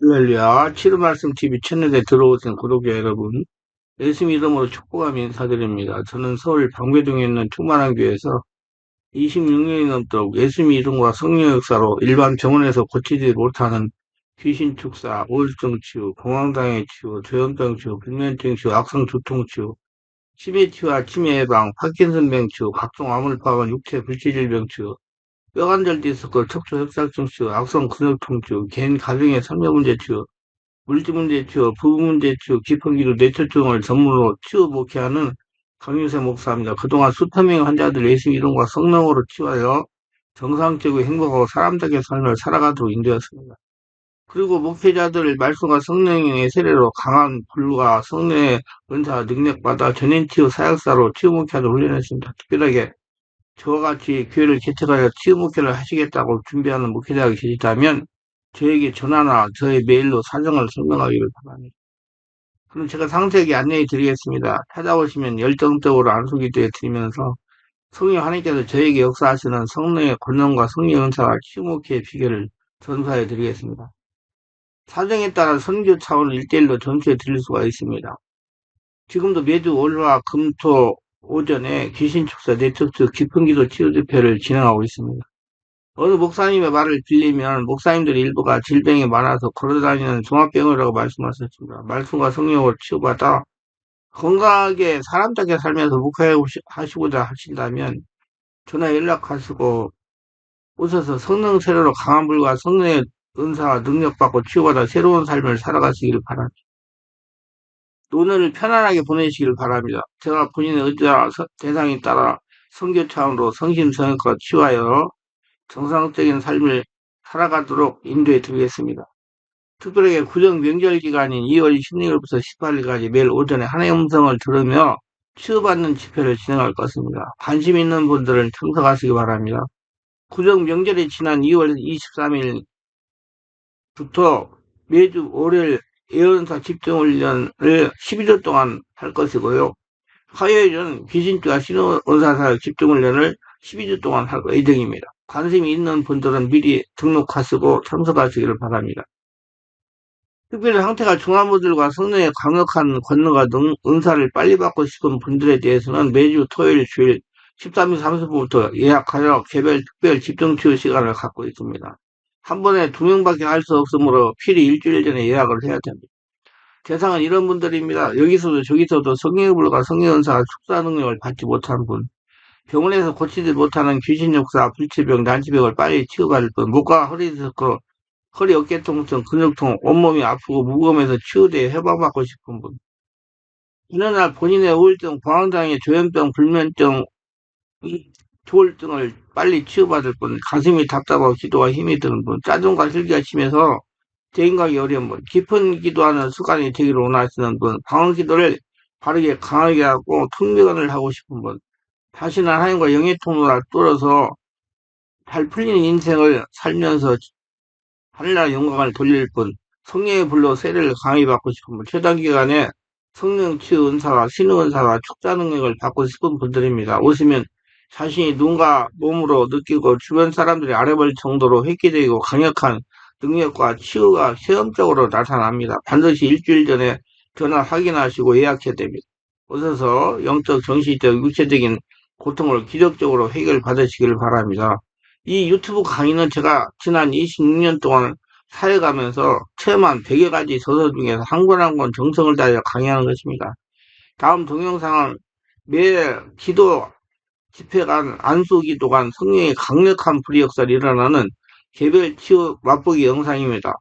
할렐루야, 치료 말씀 TV 채널에 들어오신 구독자 여러분, 예수님 이름으로 축복하며 인사드립니다. 저는 서울 방배동에 있는 충만한 교회에서 26년이 넘도록 예수님 이름과 성령 역사로 일반 병원에서 고치지 못하는 귀신 축사, 우울증 치유, 공황장애 치유, 조현병 치유, 불면증 치유, 악성 두통 치유, 치매 치유와 치매 예방, 파킨슨병 치유, 각종 암울파와 육체 불치질병 치유, 뼈관절 디스크, 척추 협착증 치유, 악성 근육통 치유, 개인 가정의 삶의 문제 치유, 물질문제 치유, 부부문제 치유, 기품기도 뇌출증을 전문으로 치유 목회하는 강유세 목사입니다. 그동안 수천 명의 환자들 예수 이름과 성령으로 치유하여 정상적이고 행복하고 사람답게 삶을 살아가도록 인도했습니다. 그리고 목회자들 말씀과 성령의 세례로 강한 불과 성령의 은사 능력받아 전인치유 사역사로 치유 목회하도록 훈련했습니다. 특별하게 저와 같이 교회를 개척하여 치유 목회를 하시겠다고 준비하는 목회자가 계시다면 저에게 전화나 저의 메일로 사정을 설명하기를 바랍니다. 그럼 제가 상세하게 안내해 드리겠습니다. 찾아오시면 열정적으로 안수기도해 드리면서 성령 하나님께서 저에게 역사하시는 성령의 권능과 성령의 은사와 치유 목회의 비결을 전수해 드리겠습니다. 사정에 따라 선교 차원을 1대1로 전수해 드릴 수가 있습니다. 지금도 매주 월화 금토 오전에 귀신축사 네트워크 깊은기도 치유집회를 진행하고 있습니다. 어느 목사님의 말을 빌리면 목사님들 일부가 질병이 많아서 걸어다니는 종합병이라고 말씀하셨습니다. 말씀과 성령으로 치유받아 건강하게 사람답게 살면서 목회하시고자 하신다면 전화 연락하시고 오셔서 성령 세례로 강한 불과 성령의 은사와 능력받고 치유받아 새로운 삶을 살아가시기를 바랍니다. 오늘을 편안하게 보내시기를 바랍니다. 제가 본인의 의지와 대상에 따라 선교 차원으로 성심성의껏 치유하여 정상적인 삶을 살아가도록 인도해 드리겠습니다. 특별하게 구정 명절 기간인 2월 16일부터 18일까지 매일 오전에 하나님의 음성을 들으며 치유받는 집회를 진행할 것입니다. 관심 있는 분들은 참석하시기 바랍니다. 구정 명절이 지난 2월 23일부터 매주 월요일 예언사 집중훈련을 12주 동안 할 것이고요. 화요일은 귀신주와 신원사사역 집중훈련을 12주 동안 할 예정입니다. 관심이 있는 분들은 미리 등록하시고 참석하시기를 바랍니다. 특별히 상태가 중한 분들과 성령의 강력한 권능과 은사를 빨리 받고 싶은 분들에 대해서는 매주 토요일 주일 13시 30분부터 예약하여 개별 특별 집중치유 시간을 갖고 있습니다. 한 번에 2명밖에 할 수 없으므로 필히 일주일 전에 예약을 해야 됩니다. 대상은 이런 분들입니다. 여기서도 저기서도 성령의 불과 성령의 은사와 축사 능력을 받지 못한 분, 병원에서 고치지 못하는 귀신 역사, 불치병, 난치병을 빨리 치유받을 분, 목과 허리 디스크, 허리 어깨 통증, 근육통, 온몸이 아프고 무거움에서 치유되어 해방받고 싶은 분, 어느 날 본인의 우울증, 공황장애, 조현병, 불면증, 조울증을 빨리 치유받을 분, 가슴이 답답하고 기도가 힘이 드는 분, 짜증과 슬기가 심해서 대인가기 어려운 분, 깊은 기도하는 습관이 되기를 원하시는 분, 방언 기도를 바르게 강하게 하고 통미관을 하고 싶은 분, 다시는 하나님과 영의 통로를 뚫어서 잘 풀리는 인생을 살면서 하늘나라 영광을 돌릴 분, 성령의 불로 세례를 강하게 받고 싶은 분, 최단 기간에 성령 치유 은사와 신의 은사와 축자 능력을 받고 싶은 분들입니다. 오시면 자신이 눈과 몸으로 느끼고 주변 사람들이 알아볼 정도로 획기적이고 강력한 능력과 치유가 체험적으로 나타납니다. 반드시 일주일 전에 전화 확인하시고 예약해야 됩니다. 오셔서 영적, 정신적, 육체적인 고통을 기적적으로 해결받으시기를 바랍니다. 이 유튜브 강의는 제가 지난 26년 동안 사역하면서 체험한 100여 가지 저서 중에서 한 권 한 권 정성을 다하여 강의하는 것입니다. 다음 동영상은 매 기도 집회간, 안수 기도간 성령의 강력한 불의 역사를 일어나는 개별 치유 맛보기 영상입니다.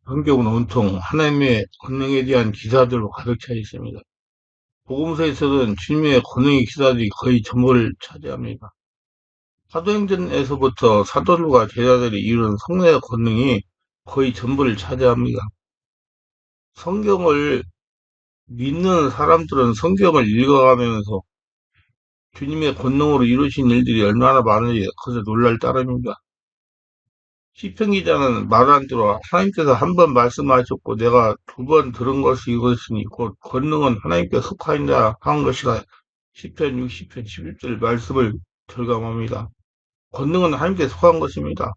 성경은 온통 하나님의 권능에 대한 기사들로 가득 차 있습니다. 복음서에서는 주님의 권능의 기사들이 거의 전부를 차지합니다. 사도행전에서부터 사도들과 제자들이 이루는 성령의 권능이 거의 전부를 차지합니다. 성경을 믿는 사람들은 성경을 읽어가면서 주님의 권능으로 이루신 일들이 얼마나 많은지 그저 놀랄 따름입니다. 시편 기자는 말한 대로 하나님께서 한 번 말씀하셨고 내가 두 번 들은 것이 이것이니 곧 권능은 하나님께 속하인다 한 것이라. 시편 60편 11절 말씀을 절감합니다. 권능은 하나님께 속한 것입니다.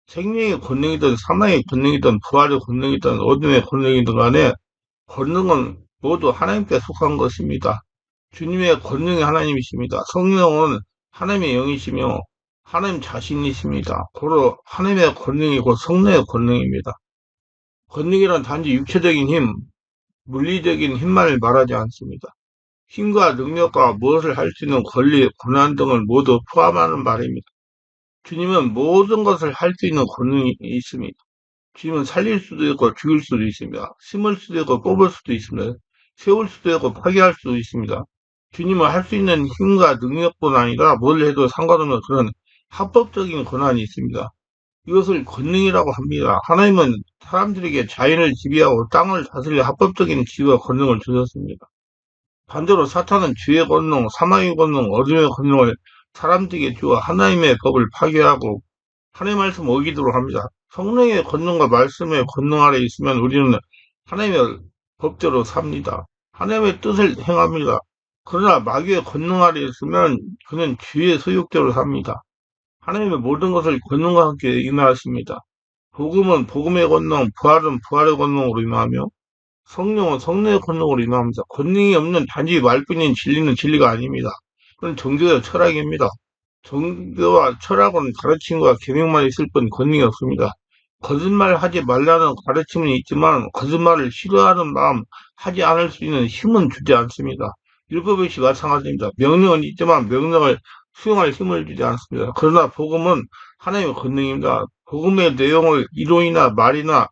생명의 권능이든 사망의 권능이든 부활의 권능이든 어둠의 권능이든 간에 권능은 모두 하나님께 속한 것입니다. 주님의 권능이 하나님이십니다. 성령은 하나님의 영이시며 하나님 자신이십니다. 고로 하나님의 권능이 곧 성령의 권능입니다. 권능이란 단지 육체적인 힘, 물리적인 힘만을 말하지 않습니다. 힘과 능력과 무엇을 할 수 있는 권리, 권한 등을 모두 포함하는 말입니다. 주님은 모든 것을 할 수 있는 권능이 있습니다. 주님은 살릴 수도 있고 죽일 수도 있습니다. 심을 수도 있고 뽑을 수도 있습니다. 세울 수도 있고 파괴할 수도 있습니다. 주님은 할 수 있는 힘과 능력뿐 아니라 뭘 해도 상관없는 그런 합법적인 권한이 있습니다. 이것을 권능이라고 합니다. 하나님은 사람들에게 자연을 지배하고 땅을 다스릴 합법적인 지위와 권능을 주셨습니다. 반대로 사탄은 죄의 권능, 사망의 권능, 어둠의 권능을 사람들에게 주어 하나님의 법을 파괴하고 하나님의 말씀 어기도록 합니다. 성령의 권능과 말씀의 권능 아래 있으면 우리는 하나님의 법대로 삽니다. 하나님의 뜻을 행합니다. 그러나 마귀의 권능 아래 있으면 그는 죄의 소욕대로 삽니다. 하나님의 모든 것을 권능과 함께 임하십니다. 복음은 복음의 권능, 부활은 부활의 권능으로 임하며 성령은 성령의 권능으로 임합니다. 권능이 없는 단지 말뿐인 진리는 진리가 아닙니다. 그건 종교의 철학입니다. 종교와 철학은 가르침과 계명만 있을 뿐 권능이 없습니다. 거짓말하지 말라는 가르침은 있지만 거짓말을 싫어하는 마음, 하지 않을 수 있는 힘은 주지 않습니다. 율법의시 마찬가지입니다. 명령은 있지만 명령을 수용할 힘을 주지 않습니다. 그러나 복음은 하나님의 권능입니다. 복음의 내용을 이론이나 말이나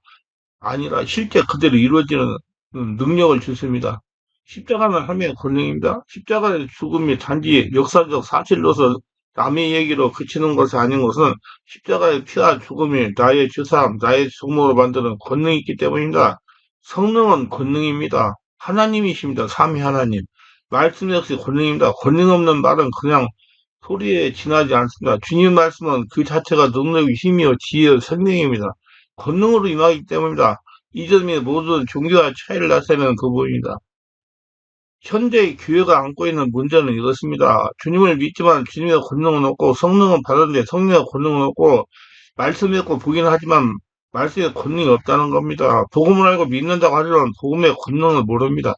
아니라 실제 그대로 이루어지는 능력을 주십니다. 십자가는 하나님의 권능입니다. 십자가의 죽음이 단지 역사적 사실로서 남의 얘기로 그치는 것이 아닌 것은 십자가의 피와 죽음이 나의 죄사함, 나의 죽음으로 만드는 권능이 있기 때문입니다. 성령은 권능입니다. 하나님이십니다. 삼위 하나님. 말씀 역시 권능입니다. 권능 없는 말은 그냥 소리에 지나지 않습니다. 주님 말씀은 그 자체가 능력이 힘이요 지혜요 생명입니다. 권능으로 임하기 때문입니다. 이 점이 모든 종교와 차이를 나타내는 그 부분입니다. 현대 교회가 안고 있는 문제는 이것입니다. 주님을 믿지만 주님의 권능은 없고 성령은 받았는데 성령의 권능은 없고 말씀이 없고 보기는 하지만 말씀의 권능이 없다는 겁니다. 복음을 알고 믿는다고 하지만 복음의 권능을 모릅니다.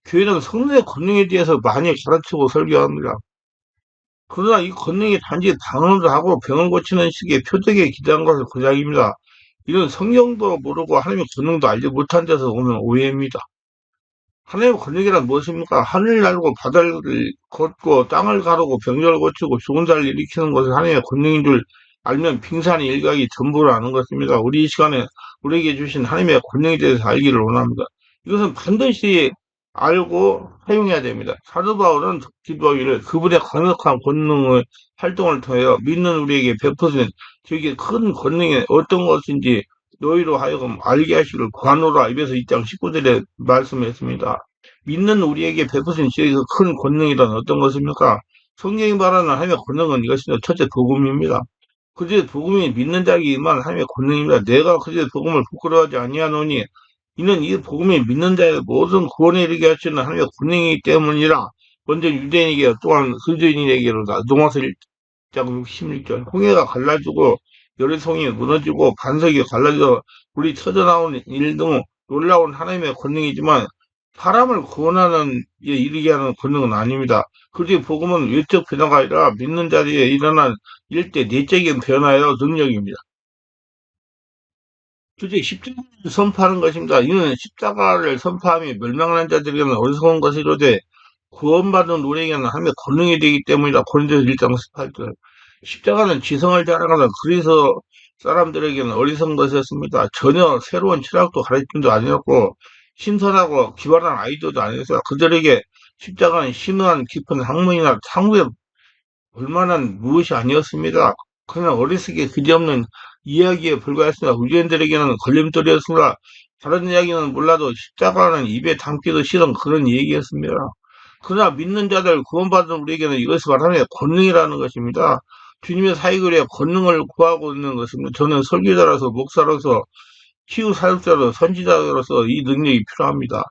교회는 성령의 권능에 대해서 많이 가르치고 설교합니다. 그러나 이 권능이 단지 방언을 하고 병을 고치는 식의 표적에 기대한 것은 고작입니다. 이런 성경도 모르고 하나님의 권능도 알지 못한 데서 오는 오해입니다. 하나님의 권능이란 무엇입니까? 하늘을 날고 바다를 걷고 땅을 가르고 병자를 고치고 죽은 자를 일으키는 것을 하나님의 권능인 줄 알면 빙산의 일각이 전부를 아는 것입니다. 우리 이 시간에 우리에게 주신 하나님의 권능에 대해서 알기를 원합니다. 이것은 반드시 알고 사용해야 됩니다. 사도 바울은 디도이를 그분의 강력한 권능의 활동을 통하여 믿는 우리에게 베푸신 저게 큰 권능이 어떤 것인지 너희로 하여금 알게 하시기를 구하노라. 입에서 2장 19절에 말씀했습니다. 믿는 우리에게 베푸신 지혜의 큰 권능이란 어떤 것입니까? 성경이 말하는 하나님의 권능은 이것입니다. 첫째 복음입니다. 그제 복음이 믿는 자에게만 하나님의 권능입니다. 내가 그제 복음을 부끄러워하지 아니하노니 이는 이 복음이 믿는 자의 모든 구원에 이르게 하시는 하나님의 권능이기 때문이라. 먼저 유대인에게 또한 그리스도인에게로다. 로마서 1장 66절. 홍해가 갈라지고 열애성이 무너지고 반석이 갈라져 불이 터져나오는 일 등 놀라운 하나님의 권능이지만 사람을 구원하는 데 이르게 하는 권능은 아닙니다. 그지 복음은 외적 변화가 아니라 믿는 자리에 일어난 일대 내적인 변화의 능력입니다. 주제 십자가를 선포하는 것입니다. 이는 십자가를 선포함이 멸망하는 자들에게는 어리석은 것이로되 구원받은 우리에게는 하나님의 권능이 되기 때문이다. 고린도서 1장 18절. 십자가는 지성을 자랑하는 그리스 사람들에게는 어리석은 것이었습니다. 전혀 새로운 철학도 가르침도 아니었고 신선하고 기발한 아이디어도 아니었어요. 그들에게 십자가는 심오한 깊은 학문이나 상부의 볼만한 무엇이 아니었습니다. 그냥 어리석게 그지없는 이야기에 불과했습니다. 유대인들에게는 걸림돌이었습니다. 다른 이야기는 몰라도 십자가는 입에 담기도 싫은 그런 얘기였습니다. 그러나 믿는 자들 구원받은 우리에게는 이것이 바로 하나님의 권능이라는 것입니다. 주님의 사역을 위해 권능을 구하고 있는 것입니다. 저는 설교자로서 목사로서 치유 사역자로 선지자로서 이 능력이 필요합니다.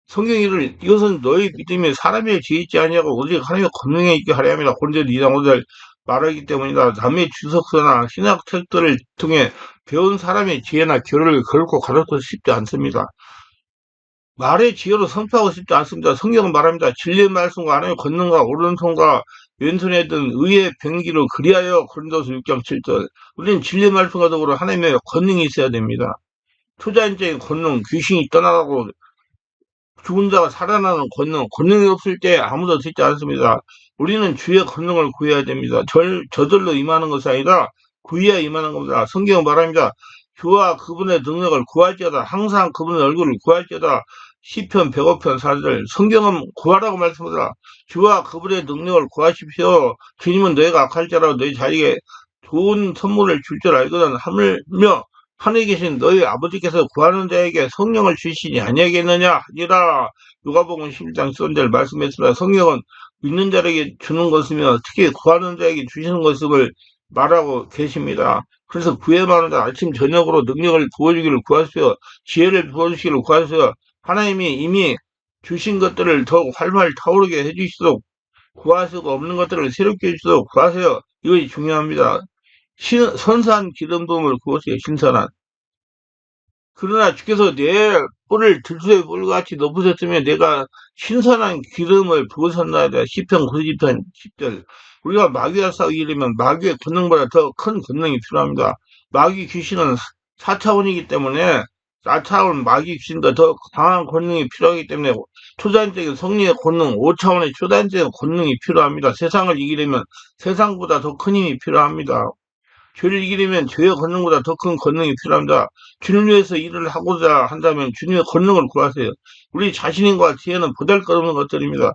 성경이 이것은 너희 믿음이 사람의 지혜 있지 아니하고 오직 하나님의 권능에 있게 하려 합니다. 고린도서 2장 5절 말하기 때문이다. 남의 주석서나 신학 책들을 통해 배운 사람의 지혜나 교리를 결코 가르쳐 싶지 않습니다. 말의 지혜로 선포하고 싶지 않습니다. 성경은 말합니다. 진리의 말씀과 하나님의 권능과 오른손과 왼손에 든 의의 병기로 그리하여 고린도서 6장 7절. 우리는 진리의 말씀과 더불어 하나님의 권능이 있어야 됩니다. 초자연적인 권능, 귀신이 떠나가고 죽은 자가 살아나는 권능이 없을 때 아무도 듣지 않습니다. 우리는 주의 권능을 구해야 됩니다. 저절로 임하는 것이 아니라 구해야 임하는 겁니다. 성경은 말합니다. 주와 그분의 능력을 구할지어다. 항상 그분의 얼굴을 구할지어다. 시편 105편 4절. 성경은 구하라고 말씀합니다. 주와 그분의 능력을 구하십시오. 주님은 너희가 악할지라도 너희 자에게 좋은 선물을 줄 줄 알거든. 하물며 하늘에 계신 너희 아버지께서 구하는 자에게 성령을 주시니 아니하겠느냐 하니라. 누가복음 11장 13절 말씀했습니다. 성령은 믿는 자에게 주는 것이며 특히 구하는 자에게 주시는 것임을 말하고 계십니다. 그래서 구해만 하자 아침 저녁으로 능력을 부어주기를 구하시오. 지혜를 부어주시기를 구하시오. 하나님이 이미 주신 것들을 더욱 활발 타오르게 해주시도록 구하시고 없는 것들을 새롭게 해주시도록 구하세요. 이것이 중요합니다. 선사한 기름 부음을 구하세요. 신선한. 그러나 주께서 내 뿔을 들소의 뿔같이 높으셨으면 내가 신선한 기름을 부으셨나이다. 시편 90편 10절. 우리가 마귀와 싸우려면 마귀의 권능보다 더 큰 권능이 필요합니다. 마귀 귀신은 4차원이기 때문에 4차원 마귀 귀신보다 더 강한 권능이 필요하기 때문에 초자연적인 성리의 권능, 5차원의 초자연적인 권능이 필요합니다. 세상을 이기려면 세상보다 더 큰 힘이 필요합니다. 죄를 이기려면 죄의 권능보다 더 큰 권능이 필요합니다. 주님 위해서 일을 하고자 한다면 주님의 권능을 구하세요. 우리 자신과 지혜는 보잘것없는 것들입니다.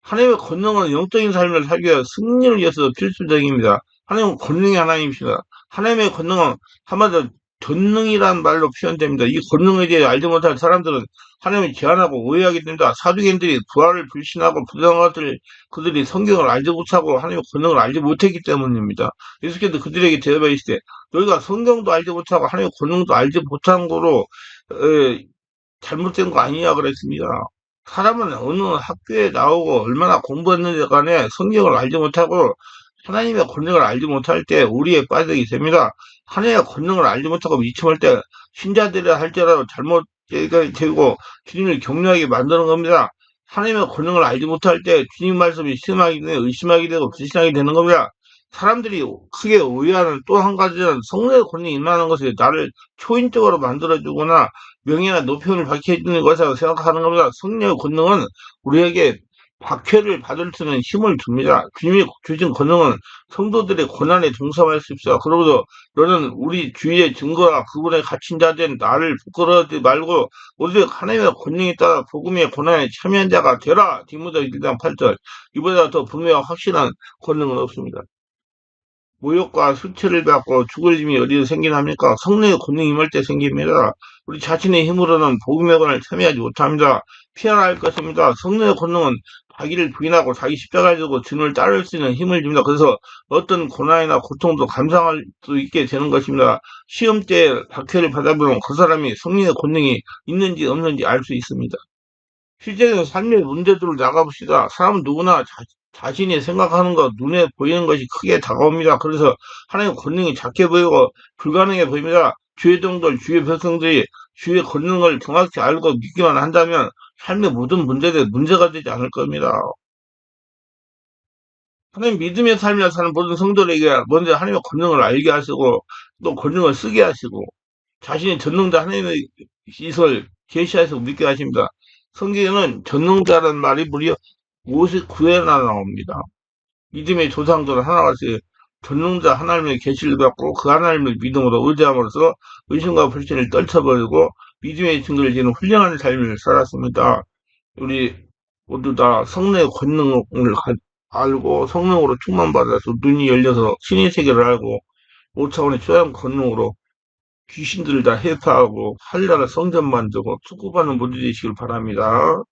하나님의 권능은 영적인 삶을 살기 위해 승리를 위해서 필수적입니다. 하나님은 권능의 하나님이십니다. 하나님의 권능은 한마디로 전능이란 말로 표현됩니다. 이 권능에 대해 알지 못할 사람들은 하나님을 제한하고 오해하게 됩니다. 사두개인들이 부활을 불신하고 부정한 것들 그들이 성경을 알지 못하고 하나님의 권능을 알지 못했기 때문입니다. 예수께서 그들에게 대답하시되 너희가 성경도 알지 못하고 하나님의 권능도 알지 못한 거로 잘못된 거 아니냐 그랬습니다. 사람은 어느 학교에 나오고 얼마나 공부했는지 간에 성경을 알지 못하고 하나님의 권능을 알지 못할 때 우리의 빠지게 됩니다. 하나님의 권능을 알지 못하고 미침할 때 신자들이 할지라도 잘못되게 되고 주님을 격려하게 만드는 겁니다. 하나님의 권능을 알지 못할 때 주님 말씀이 심하게 되고 의심하게 되고 불신하게 되는 겁니다. 사람들이 크게 오해하는 또 한 가지는 성령의 권능이 임하는 것이 나를 초인적으로 만들어주거나 명예나 높임을 받게 해주는 것이라고 생각하는 겁니다. 성령의 권능은 우리에게 박해를 받을 수 있는 힘을 줍니다. 주님이 주신 권능은 성도들의 고난에 동참할 수 있어요. 그러고도 너는 우리 주위의 증거와 그분의 갇힌 자된 나를 부끄러워하지 말고 오직 하나님의 권능에 따라 복음의 고난에 참여한 자가 되라. 디모데 1장 8절. 이보다 더 분명한 확실한 권능은 없습니다. 모욕과 수치를 받고 죽을 힘이 어디서 생기납니까? 성령의 권능이 임할 때 생깁니다. 우리 자신의 힘으로는 복음의 권을 참여하지 못합니다. 피하라 할 것입니다. 성령의 권능은 자기를 부인하고 자기 십자가를 지고 주님을 따를 수 있는 힘을 줍니다. 그래서 어떤 고난이나 고통도 감상할 수 있게 되는 것입니다. 시험 때 박해를 받아보면 그 사람이 성령의 권능이 있는지 없는지 알 수 있습니다. 실제적인 삶의 문제들을 나가봅시다. 사람은 누구나 자신이 생각하는 것, 눈에 보이는 것이 크게 다가옵니다. 그래서 하나님의 권능이 작게 보이고 불가능해 보입니다. 주의 종들, 주의 백성들이 주의 권능을 정확히 알고 믿기만 한다면 삶의 모든 문제들이 문제가 되지 않을 겁니다. 하나님 믿음의 삶이라 사는 모든 성도들에게 먼저 하나님의 권능을 알게 하시고 또 권능을 쓰게 하시고 자신의 전능자 하나님의 시설 계시하시고 믿게 하십니다. 성경에는 전능자라는 말이 무려 59회나 나옵니다. 믿음의 조상들은 하나같이 전능자 하나님의 계시를 받고 그 하나님을 믿음으로 의지함으로써 의심과 불신을 떨쳐버리고 믿음의 증거를 지는 훌륭한 삶을 살았습니다. 우리 모두 다 성령의 권능을 알고 성령으로 충만받아서 눈이 열려서 신의 세계를 알고 5차원의 초연 권능으로 귀신들을 다 해파하고 한나라 성전 만들고 축복받는 모두 되시길 바랍니다.